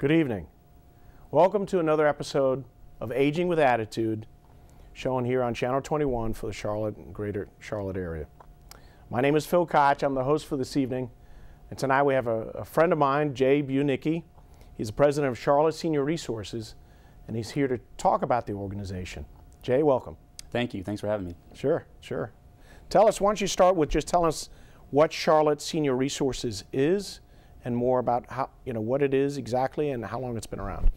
Good evening. Welcome to another episode of Aging with Attitude, shown here on Channel 21 for the Charlotte and Greater Charlotte area. My name is Phil Koch. I'm the host for this evening, and tonight we have a friend of mine, Jay Brinicky. He's the president of Charlotte Senior Resources, and he's here to talk about the organization. Jay, welcome. Thank you. Thanks for having me. Sure. Tell us, why don't you start with just telling us what Charlotte Senior Resources is, and more about how, what it is exactly and how long it's been around.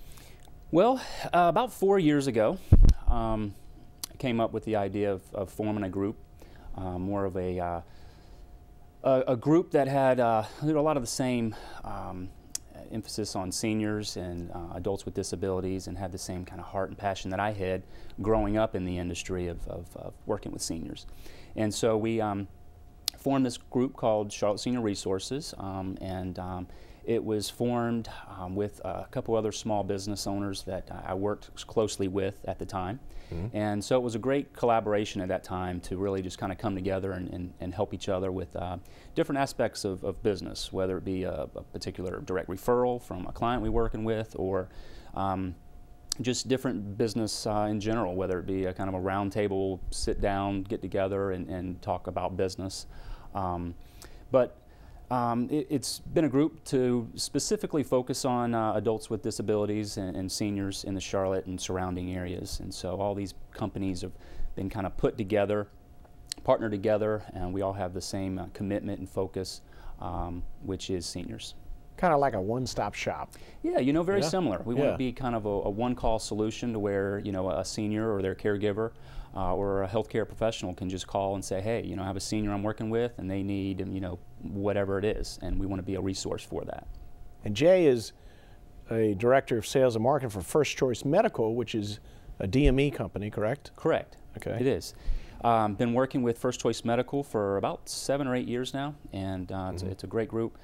Well, about 4 years ago, I came up with the idea of forming a group, more of a group that had a lot of the same emphasis on seniors and adults with disabilities, and had the same kind of heart and passion that I had growing up in the industry of working with seniors. And so we formed this group called Charlotte Senior Resources, and it was formed with a couple other small business owners that I worked closely with at the time. Mm-hmm. And so it was a great collaboration at that time to really just kind of come together and help each other with different aspects of business, whether it be a particular direct referral from a client we're working with, or just different business in general, whether it be a kind of a round table, sit down, get together and talk about business. It's been a group to specifically focus on adults with disabilities and seniors in the Charlotte and surrounding areas. And so all these companies have been kind of put together, partnered together, and we all have the same commitment and focus, which is seniors. Kind of like a one-stop shop. Yeah, very similar. We want to be kind of a one-call solution to where, a senior or their caregiver or a healthcare professional can just call and say, hey, I have a senior I'm working with and they need, whatever it is, and we want to be a resource for that. And Jay is a director of sales and marketing for First Choice Medical, which is a DME company, correct? Correct. Okay. It is. Been working with First Choice Medical for about 7 or 8 years now, and it's a great group.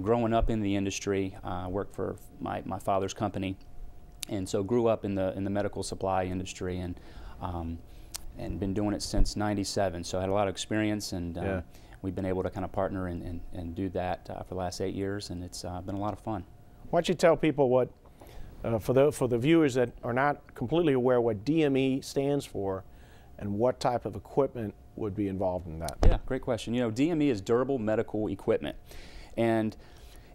Growing up in the industry, worked for my father's company, and so grew up in the medical supply industry, and been doing it since '97. So I had a lot of experience, and we've been able to kind of partner and do that for the last 8 years, and it's been a lot of fun. Why don't you tell people what, for the viewers that are not completely aware, what DME stands for, and what type of equipment would be involved in that? Yeah, great question. DME is durable medical equipment, and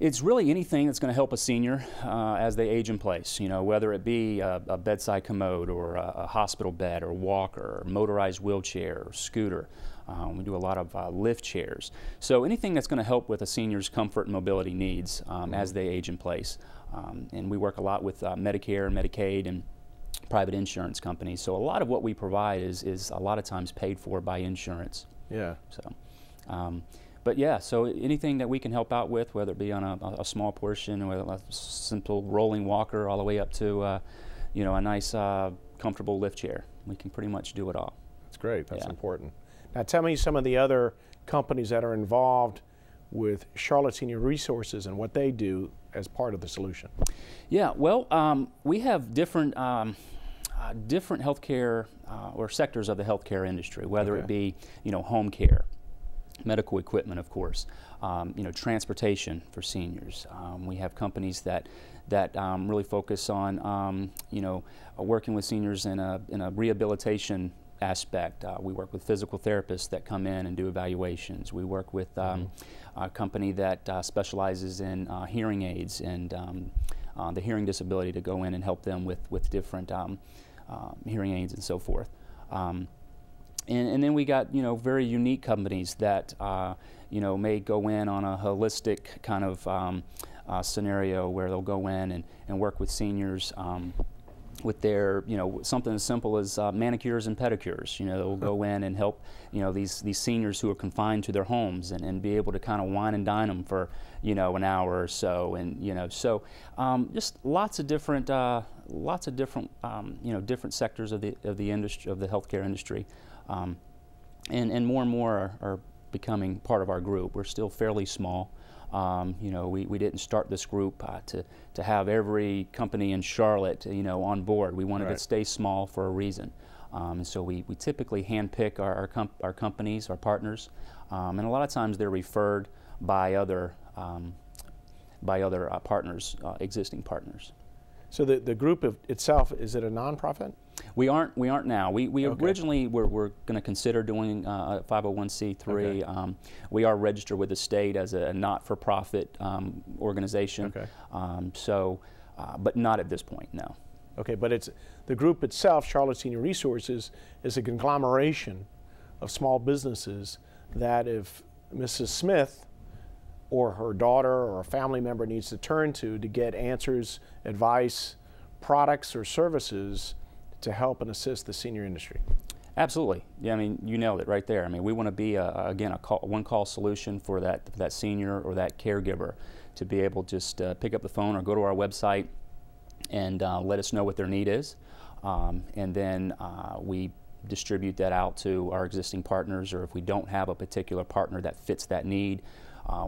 it's really anything that's going to help a senior as they age in place, whether it be a bedside commode or a hospital bed or walker or motorized wheelchair or scooter. We do a lot of lift chairs. So anything that's going to help with a senior's comfort and mobility needs as they age in place. And we work a lot with Medicare and Medicaid and private insurance companies. So a lot of what we provide is a lot of times paid for by insurance. Yeah. So. But yeah, so anything that we can help out with, whether it be on a small portion, or a simple rolling walker, all the way up to, a nice, comfortable lift chair, we can pretty much do it all. That's great. That's important. Now, tell me some of the other companies that are involved with Charlotte Senior Resources and what they do as part of the solution. Yeah, well, we have different healthcare or sectors of the healthcare industry, whether it be, home care, medical equipment, of course, transportation for seniors. We have companies that really focus on, working with seniors in a rehabilitation aspect. We work with physical therapists that come in and do evaluations. We work with a company that specializes in hearing aids and the hearing disability, to go in and help them with different hearing aids and so forth. And then we got, very unique companies that, may go in on a holistic kind of scenario where they'll go in and work with seniors with their, something as simple as manicures and pedicures. They'll go in and help, these seniors who are confined to their homes and be able to kind of wine and dine them for, an hour or so. And, just lots of different, different sectors of the industry, of the healthcare industry. And more are becoming part of our group. We're still fairly small. We didn't start this group to have every company in Charlotte, on board. We wanted to stay small for a reason. And so we typically handpick our companies, our partners, and a lot of times they're referred by other by other partners, existing partners. So the group itself, is it a nonprofit? We aren't now. We Okay. originally were going to consider doing a 501c3. Okay. We are registered with the state as a not-for-profit organization. Okay. But not at this point, no. Okay, but it's the group itself, Charlotte Senior Resources, is a conglomeration of small businesses that if Mrs. Smith or her daughter or a family member needs to turn to get answers, advice, products or services to help and assist the senior industry. Absolutely. Yeah, I mean, you nailed it right there. I mean, we want to be, again, a one-call solution for that senior or that caregiver to be able to just pick up the phone or go to our website and let us know what their need is. And then we distribute that out to our existing partners, or if we don't have a particular partner that fits that need,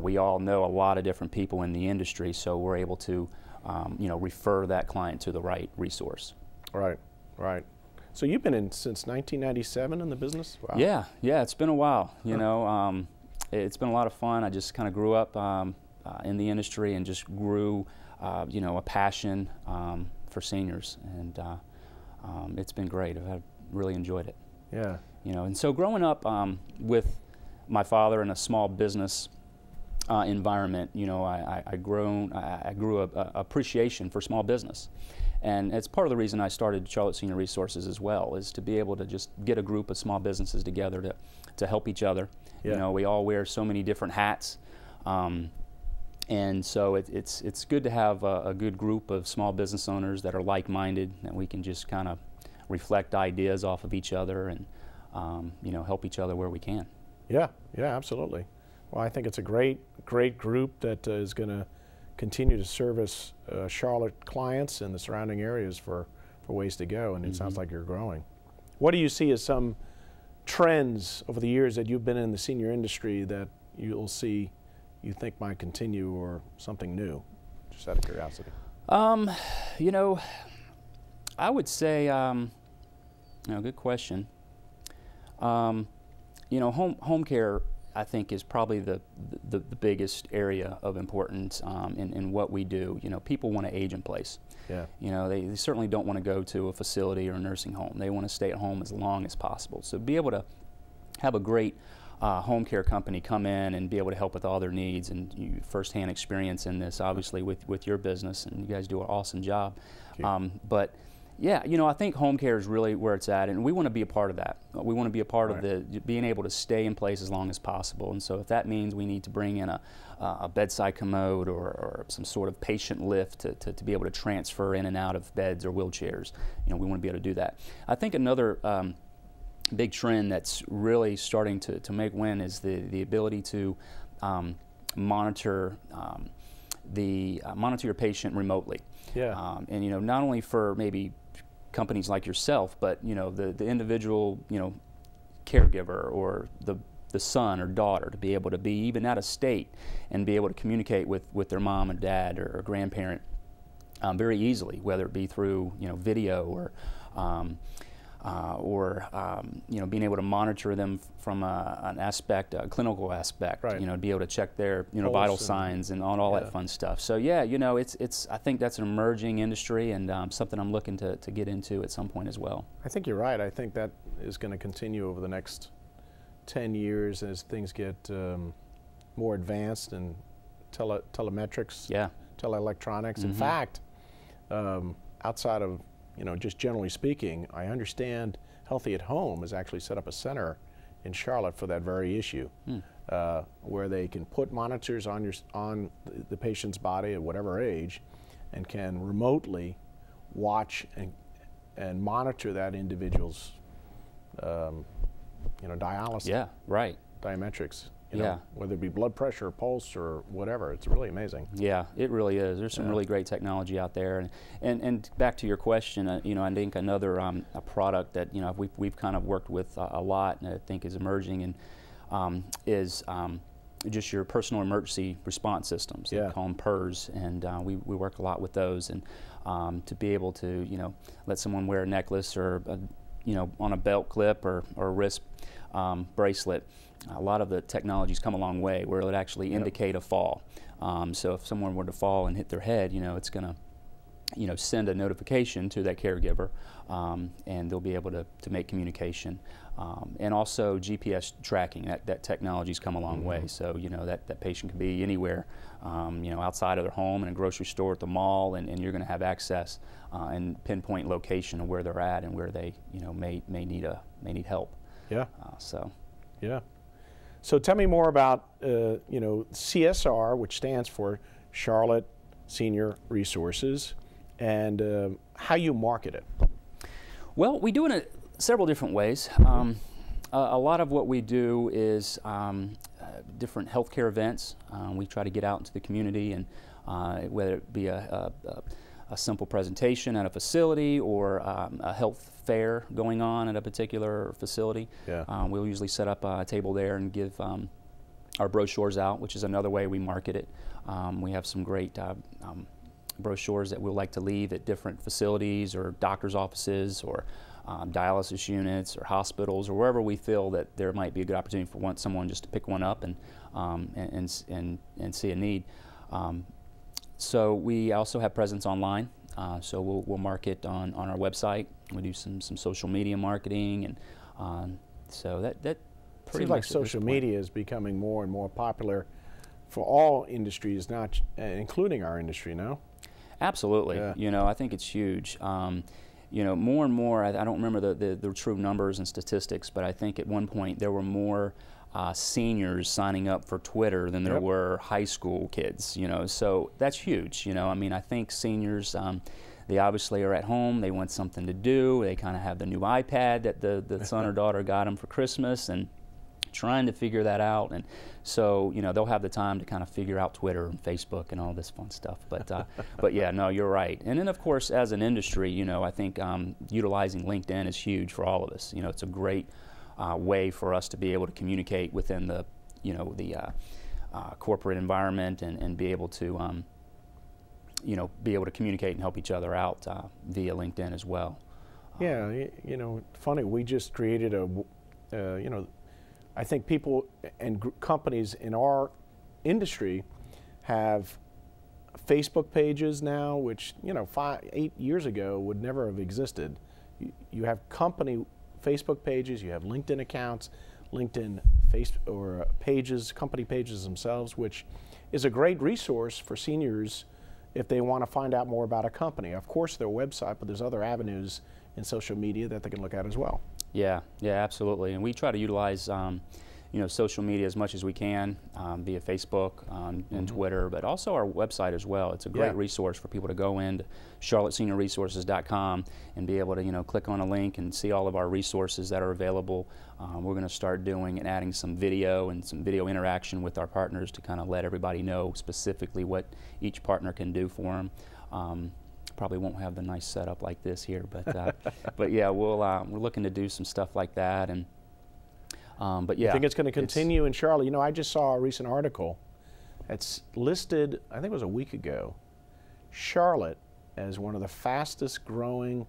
we all know a lot of different people in the industry, so we're able to refer that client to the right resource. Right, right. So you've been in since 1997 in the business? Wow. Yeah, it's been a while. You know, it's been a lot of fun. I just kind of grew up in the industry and just grew, a passion for seniors, and it's been great. I've really enjoyed it. Yeah. You know, and so growing up with my father in a small business environment, you know, I grew a appreciation for small business. And it's part of the reason I started Charlotte Senior Resources as well, is to be able to just get a group of small businesses together to help each other. Yeah. You know, we all wear so many different hats, and so it's good to have a good group of small business owners that are like-minded, that we can just kind of reflect ideas off of each other and help each other where we can. Yeah, absolutely. Well, I think it's a great group that is going to continue to service Charlotte clients and the surrounding areas for ways to go, and it sounds like you're growing. What do you see as some trends over the years that you've been in the senior industry that you think might continue, or something new, just out of curiosity? You know, I would say, good question. Home care, I think, is probably the biggest area of importance in what we do. You know, people want to age in place. Yeah. You know, they certainly don't want to go to a facility or a nursing home. They want to stay at home as long as possible. So be able to have a great home care company come in and be able to help with all their needs, and you firsthand experience in this, obviously, with your business, and you guys do an awesome job. But yeah, you know, I think home care is really where it's at, and we want to be a part of that. We want to be a part of being able to stay in place as long as possible. And so if that means we need to bring in a bedside commode or some sort of patient lift to be able to transfer in and out of beds or wheelchairs, you know, we want to be able to do that. I think another big trend that's really starting to make wind is the ability to monitor your patient remotely. Yeah. And you know, not only for maybe companies like yourself, but you know, the individual, you know, caregiver or the son or daughter to be able to be even out of state and be able to communicate with their mom and dad or grandparent very easily, whether it be through, you know, video or you know, being able to monitor them from an aspect, a clinical aspect, you know, be able to check their, you know, vital signs and all that fun stuff. So yeah, you know, I think that's an emerging industry, and something I'm looking to get into at some point as well. I think you're right. I think that is going to continue over the next 10 years as things get more advanced in telemetrics, teleelectronics. In fact, outside of, you know, just generally speaking, I understand Healthy at Home has actually set up a center in Charlotte for that very issue, where they can put monitors on the patient's body at whatever age, and can remotely watch and monitor that individual's, you know, dialysis. Yeah, right. Diametrics. You know, whether it be blood pressure, pulse, or whatever. It's really amazing. Yeah, it really is. There's some really great technology out there. And back to your question, you know, I think another a product that, you know, we've kind of worked with a lot, and I think is emerging, and is just your personal emergency response systems. We call them PERS, and we work a lot with those, and to be able to, you know, let someone wear a necklace or you know, on a belt clip or a wrist bracelet, a lot of the technology's come a long way where it would actually indicate a fall. So if someone were to fall and hit their head, it's going to send a notification to that caregiver, and they'll be able to make communication. And also GPS tracking, that technology's come a long way. So that patient can be anywhere, outside of their home, in a grocery store, at the mall, and you're going to have access and pinpoint location of where they're at and where they may need help. Yeah. Yeah. So tell me more about CSR, which stands for Charlotte Senior Resources, and how you market it. Well, we do it in several different ways. A lot of what we do is different healthcare events. We try to get out into the community, and whether it be a simple presentation at a facility or a health fair going on at a particular facility. We'll usually set up a table there and give our brochures out, which is another way we market it. We have some great brochures that we'll like to leave at different facilities or doctor's offices or dialysis units or hospitals or wherever we feel that there might be a good opportunity for someone just to pick one up and see a need. So we also have presence online. So we'll market on our website. We do some social media marketing, and so that pretty seems much like social media is becoming more and more popular for all industries, not including our industry. No. Absolutely. I think it's huge. More and more, I don't remember the true numbers and statistics, but I think at one point there were more seniors signing up for Twitter than there were high school kids, so that's huge. I think seniors, they obviously are at home, they want something to do, they kind of have the new iPad that the son or daughter got them for Christmas, and trying to figure that out, and so they'll have the time to kind of figure out Twitter and Facebook and all this fun stuff. But yeah, no, you're right. And then of course, as an industry, I think utilizing LinkedIn is huge for all of us. It's a great way for us to be able to communicate within the corporate environment and be able to communicate and help each other out via LinkedIn as well. Yeah, funny. We just created I think people and companies in our industry have Facebook pages now, which 8 years ago would never have existed. You have company Facebook pages, you have LinkedIn accounts, LinkedIn pages, company pages themselves, which is a great resource for seniors if they want to find out more about a company. Of course, their website, but there's other avenues in social media that they can look at as well. Yeah, absolutely. And we try to utilize social media as much as we can via Facebook and Twitter, but also our website as well. It's a great resource for people to go into charlotteseniorresources.com and be able to click on a link and see all of our resources that are available. We're going to start doing and adding some video and some video interaction with our partners to kind of let everybody know specifically what each partner can do for them. Probably won't have the nice setup like this here, but yeah, we're looking to do some stuff like that, and but yeah, I think it's going to continue in Charlotte. I just saw a recent article. It's listed, I think it was a week ago, Charlotte as one of the fastest growing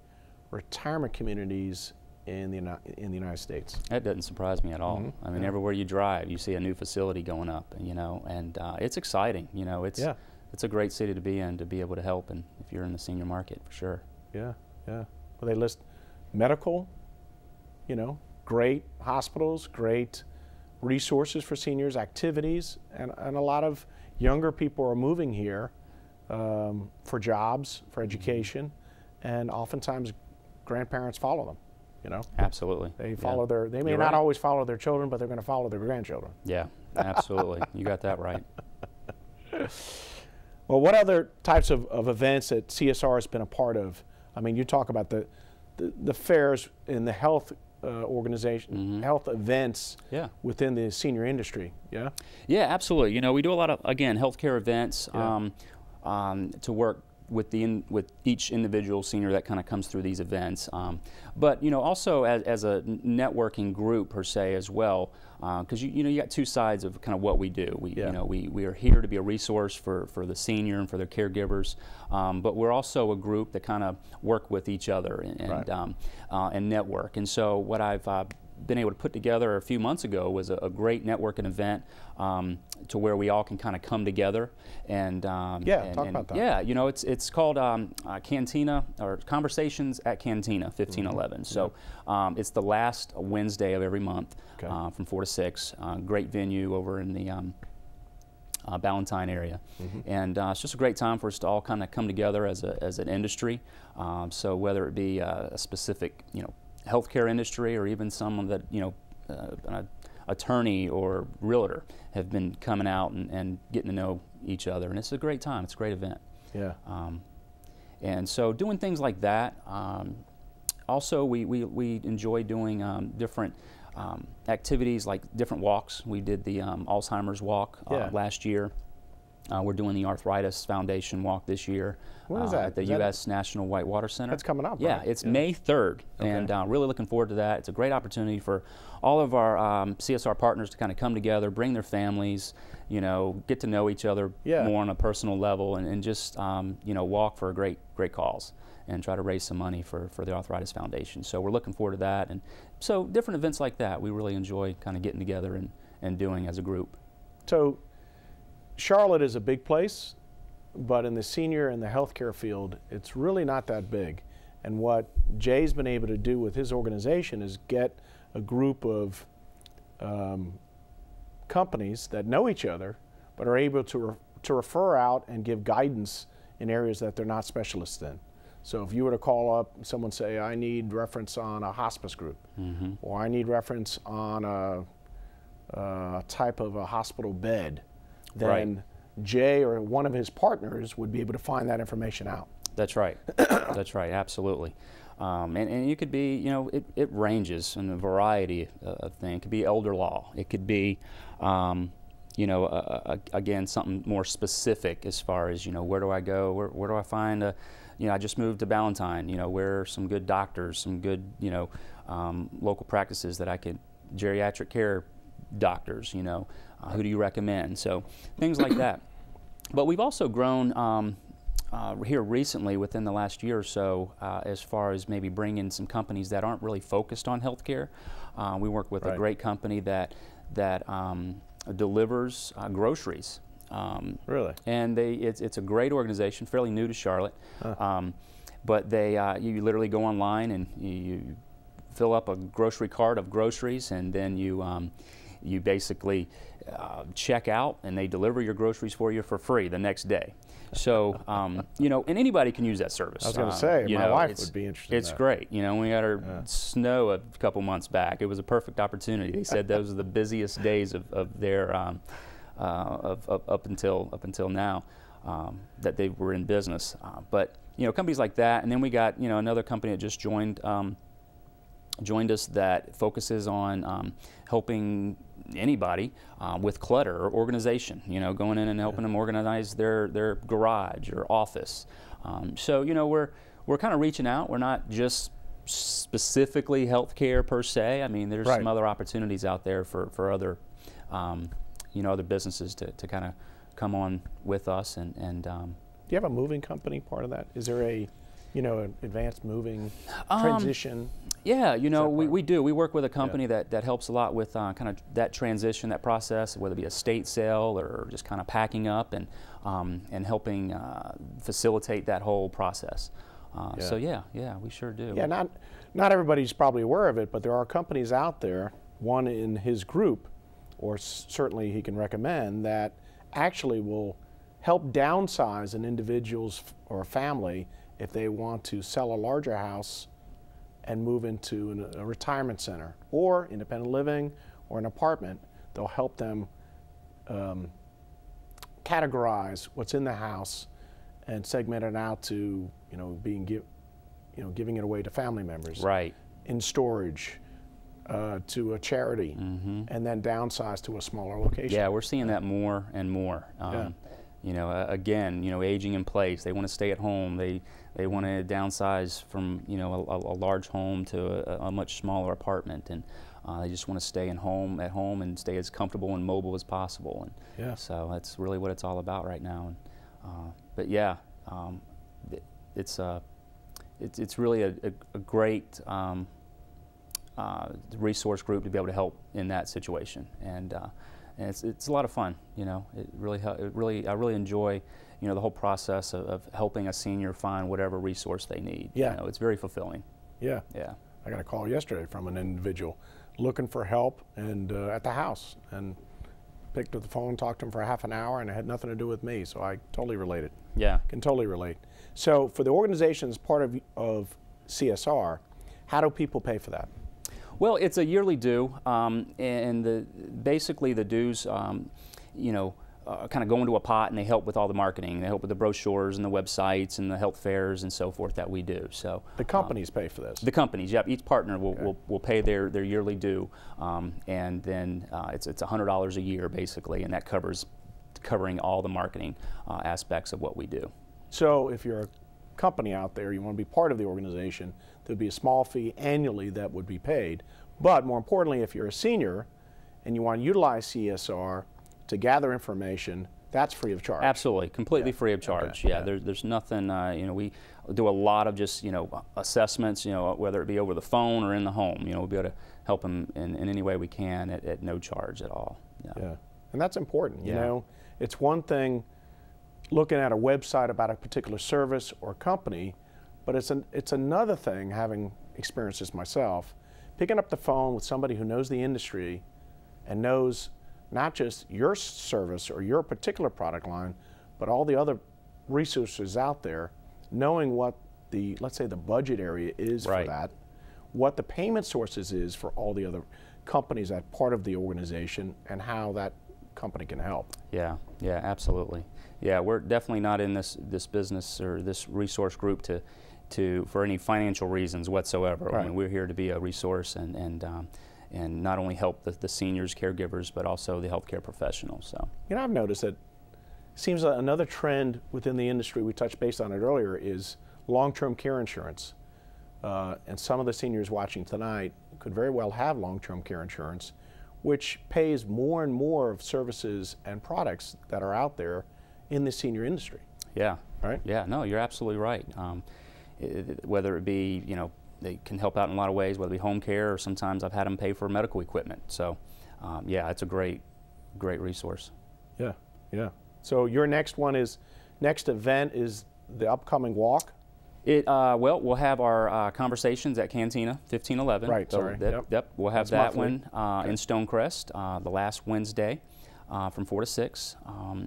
retirement communities in the United States. That doesn't surprise me at all. I mean, everywhere you drive, you see a new facility going up, and it's exciting. It's a great city to be in, to be able to help, and if you're in the senior market, for sure. Yeah. Well, they list medical, great hospitals, great resources for seniors, activities, and a lot of younger people are moving here for jobs, for education, and oftentimes grandparents follow them. Absolutely. They follow they may not always follow their children, but they're going to follow their grandchildren. Yeah, absolutely. You got that right. Well, what other types of events that CSR has been a part of? I mean, you talk about the fairs in the health organization, health events within the senior industry. Yeah. Yeah, absolutely. We do a lot of, again, healthcare events to work with each individual senior that kind of comes through these events, but also as a networking group per se as well, because you got two sides of kind of what we do. We are here to be a resource for the senior and for their caregivers, but we're also a group that kind of work with each other and network. And so what I've been able to put together a few months ago was a great networking event to where we all can kind of come together and talk about that. Yeah, you know, it's called Cantina, or Conversations at Cantina 1511. So it's the last Wednesday of every month from 4 to 6. Great venue over in the Ballantyne area, and it's just a great time for us to all kind of come together as an industry. So whether it be a specific, you know, healthcare industry, or even someone that, you know, an attorney or realtor, have been coming out and getting to know each other, and it's a great time. It's a great event. Yeah. And so doing things like that. Also, we enjoy doing different activities, like different walks. We did the Alzheimer's walk last year. We're doing the Arthritis Foundation walk this year. When is that? At the U.S. National Whitewater Center. That's coming up, Yeah, right? it's May 3rd, and really looking forward to that. It's a great opportunity for all of our CSR partners to kind of come together, bring their families, you know, get to know each other more on a personal level, and just you know, walk for a great cause and try to raise some money for the Arthritis Foundation. So we're looking forward to that, and so different events like that we really enjoy kind of getting together and doing as a group. So Charlotte is a big place, but in the senior and the healthcare field, it's really not that big. And what Jay's been able to do with his organization is get a group of companies that know each other, but are able to refer out and give guidance in areas that they're not specialists in. So if you were to call up someone, say, I need reference on a hospice group, or I need reference on a type of a hospital bed, then Jay or one of his partners would be able to find that information out. That's right. That's right, absolutely. And you could be, you know, it ranges in a variety of things. It could be elder law. It could be, you know, again, something more specific as far as, you know, where do I go? Where do I find a, you know, I just moved to Ballantyne, you know, where are some good doctors, some good, you know, local practices that I could, geriatric care doctors, you know, who do you recommend? So things like that. But we've also grown here recently within the last year or so as far as maybe bringing some companies that aren't really focused on healthcare. We work with a great company that delivers groceries. Really? And it's a great organization, fairly new to Charlotte. But you literally go online and you fill up a grocery cart of groceries, and then you basically check out, and they deliver your groceries for you for free the next day. So, you know, and anybody can use that service. I was going to say, my wife would be interested in that. It's great. You know, we had our snow a couple months back. It was a perfect opportunity. They said those are the busiest days of their up until now that they were in business. But you know, companies like that, and then we got, you know, another company that just joined us that focuses on helping anybody with clutter or organization, you know, going in and helping them organize their garage or office. So, you know, we're kind of reaching out. We're not just specifically healthcare per se. I mean, there's some other opportunities out there for other, you know, other businesses to kind of come on with us. And do you have a moving company part of that? Is there a, you know, an advanced moving transition? Yeah, you know, we do. We work with a company that helps a lot with kind of that transition, that process, whether it be a estate sale or just kind of packing up and helping facilitate that whole process. So yeah, we sure do. Yeah, not everybody's probably aware of it, but there are companies out there, one in his group, or certainly he can recommend, that actually will help downsize an individual's or a family if they want to sell a larger house and move into a retirement center or independent living or an apartment. They'll help them categorize what's in the house and segment it out to, you know, giving it away to family members. Right. In storage, to a charity, and then downsize to a smaller location. Yeah, we're seeing that more and more. You know, again, you know, aging in place. They want to stay at home. They want to downsize from, you know, a large home to a much smaller apartment, and they just want to stay at home and stay as comfortable and mobile as possible. And so that's really what it's all about right now. And but yeah, it's really a great resource group to be able to help in that situation. And it's a lot of fun. You know, I really enjoy, you know, the whole process of helping a senior find whatever resource they need. Yeah. You know, it's very fulfilling. Yeah. Yeah. I got a call yesterday from an individual looking for help and at the house, and picked up the phone, talked to him for half an hour, and it had nothing to do with me, so I totally related. Yeah. Can totally relate. So for the organization as part of CSR, how do people pay for that? Well, it's a yearly due, and basically the dues, you know, kind of go into a pot, and they help with all the marketing. They help with the brochures and the websites and the health fairs and so forth that we do. So the companies pay for this. The companies, yep. Each partner will pay their yearly due, and then it's $100 a year basically, and that covering all the marketing aspects of what we do. So if you're a company out there, you want to be part of the organization, there'd be a small fee annually that would be paid. But more importantly, if you're a senior and you want to utilize CSR to gather information, that's free of charge. Absolutely, completely free of charge. Okay. Yeah, there's nothing. You know, we do a lot of just, you know, assessments. You know, whether it be over the phone or in the home. You know, we'll be able to help them in any way we can at no charge at all. Yeah, and that's important. You Yeah. know, it's one thing looking at a website about a particular service or company, but it's another thing, having experienced this myself, picking up the phone with somebody who knows the industry and knows not just your service or your particular product line, but all the other resources out there, knowing what the, let's say, the budget area is for that, what the payment sources is for all the other companies that part of the organization, and how that company can help. Yeah, yeah, absolutely. Yeah, we're definitely not in this business or this resource group for any financial reasons whatsoever. Right. I mean, we're here to be a resource and not only help the seniors, caregivers, but also the healthcare professionals. So, you know, I've noticed that it seems like another trend within the industry, we touched base on it earlier, is long-term care insurance. And some of the seniors watching tonight could very well have long-term care insurance, which pays more and more of services and products that are out there in the senior industry. Yeah. Right? Yeah, no, you're absolutely right. Whether it be, you know, they can help out in a lot of ways, whether it be home care, or sometimes I've had them pay for medical equipment. So, yeah, it's a great resource. Yeah, yeah. So your next event is the upcoming walk? Well, we'll have our conversations at Cantina 1511. Right, so sorry. Yep, we'll have That's that one in Stonecrest the last Wednesday from 4 to 6.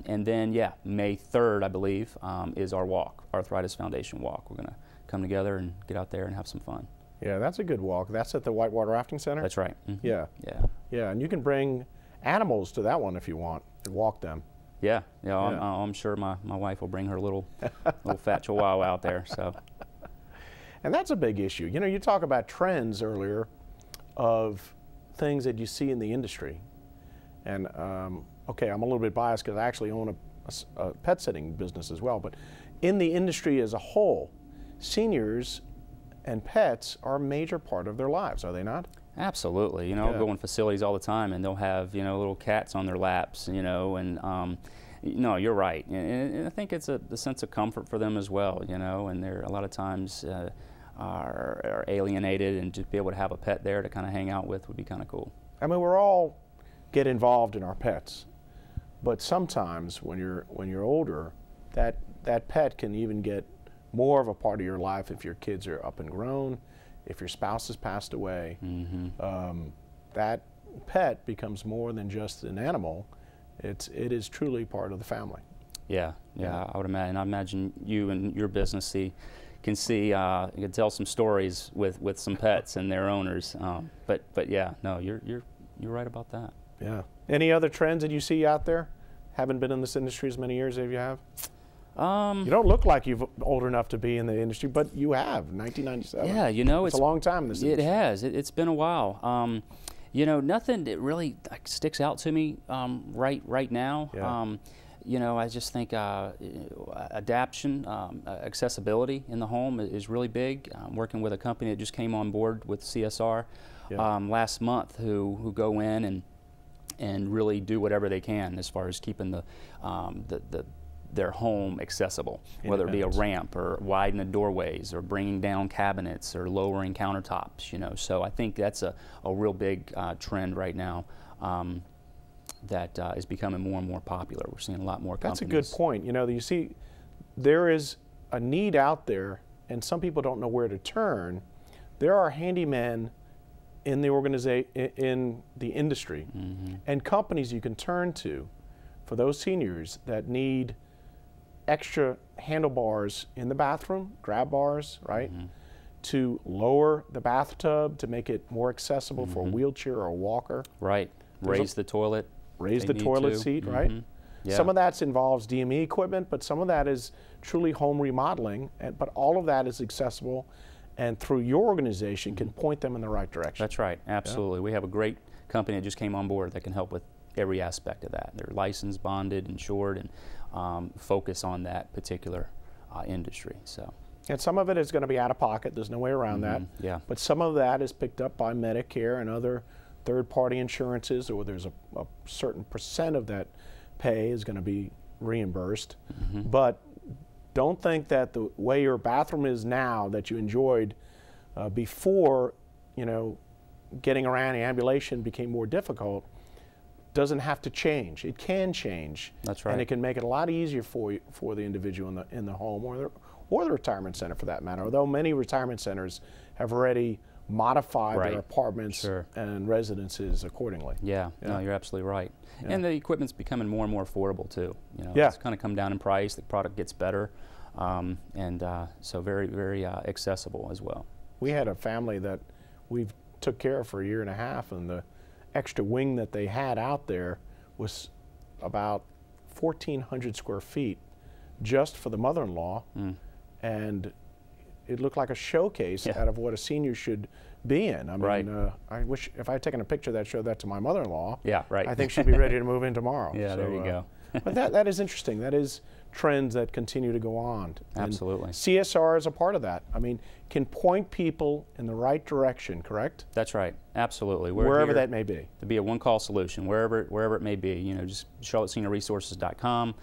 And then, yeah, May 3rd, I believe, is our walk, Arthritis Foundation walk. We're going to come together and get out there and have some fun. Yeah, that's a good walk. That's at the Whitewater Rafting Center? That's right. Mm-hmm. Yeah. Yeah. Yeah, and you can bring animals to that one if you want and walk them. Yeah, yeah, I'm sure my wife will bring her little fat chihuahua out there. So, and that's a big issue. You know, you talk about trends earlier of things that you see in the industry, and okay, I'm a little bit biased because I actually own a pet sitting business as well. But in the industry as a whole, seniors and pets are a major part of their lives, are they not? Absolutely. You know, I'll go in facilities all the time, and they'll have, you know, little cats on their laps, you know, and no, you're right. And I think it's the sense of comfort for them as well, you know, and they're a lot of times are alienated, and to be able to have a pet there to kind of hang out with would be kind of cool. I mean, we're all get involved in our pets, but sometimes when you're older, that pet can even get more of a part of your life if your kids are up and grown, if your spouse has passed away. Mm-hmm. That pet becomes more than just an animal. It is truly part of the family. Yeah, I would imagine. I imagine you and your business can tell some stories with some pets and their owners. But yeah, no, you're right about that. Yeah. Any other trends that you see out there? Haven't been in this industry as many years as you have? You don't look like you're old enough to be in the industry, but you have, 1997. Yeah, you know, it's a long time in this industry. It has. It's been a while. You know, nothing that really sticks out to me right now. Yeah. You know, I just think adaptation, accessibility in the home is really big. I'm working with a company that just came on board with CSR last month who go in and really do whatever they can as far as keeping the their home accessible, whether it be a ramp or widening doorways or bringing down cabinets or lowering countertops, you know. So I think that's a real big trend right now that is becoming more and more popular. We're seeing a lot more companies. That's a good point. You know, you see, there is a need out there, and some people don't know where to turn. There are handymen in the in the industry, and companies you can turn to for those seniors that need extra handlebars in the bathroom, grab bars, right? To lower the bathtub to make it more accessible for a wheelchair or a walker. Right. Raise the toilet. Raise the toilet seat, right? Yeah. Some of that involves DME equipment, but some of that is truly home remodeling. But all of that is accessible, and through your organization can point them in the right direction. That's right. Absolutely. We have a great company that just came on board that can help with every aspect of that. They're licensed, bonded, insured, and focus on that particular industry. So. And some of it is going to be out of pocket. There's no way around that. Yeah. But some of that is picked up by Medicare and other third-party insurances, or there's a certain percent of that pay is going to be reimbursed. But don't think that the way your bathroom is now that you enjoyed before, you know, getting around ambulation became more difficult, doesn't have to change. It can change. That's right. And it can make it a lot easier for the individual in the home or the retirement center for that matter. Although many retirement centers have already modified their apartments and residences accordingly. Yeah. No, you're absolutely right. And the equipment's becoming more and more affordable too. You know, it's kind of come down in price. The product gets better, and so very, very accessible as well. We had a family that we've took care of for a year and a half, and the extra wing that they had out there was about 1,400 square feet just for the mother-in-law, and it looked like a showcase out of what a senior should be in. I mean, I wish if I had taken a picture that showed that to my mother-in-law, I think she'd be ready to move in tomorrow. Yeah, so, there you go. But that is interesting. That is trends that continue to go on. Absolutely. And CSR is a part of that. I mean, can point people in the right direction, correct? That's right. Absolutely. Wherever that may be. To be a one-call solution, wherever it may be. You know, just charlotteseniorresources.com.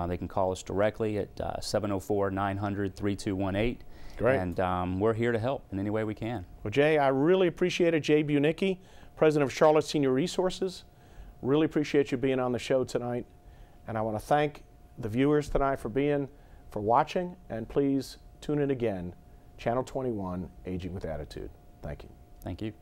They can call us directly at 704-900-3218. Great. And we're here to help in any way we can. Well, Jay, I really appreciate it. Jay Brinicky, President of Charlotte Senior Resources. Really appreciate you being on the show tonight. And I want to thank the viewers tonight for watching. And please tune in again. Channel 21, Aging with Attitude. Thank you. Thank you.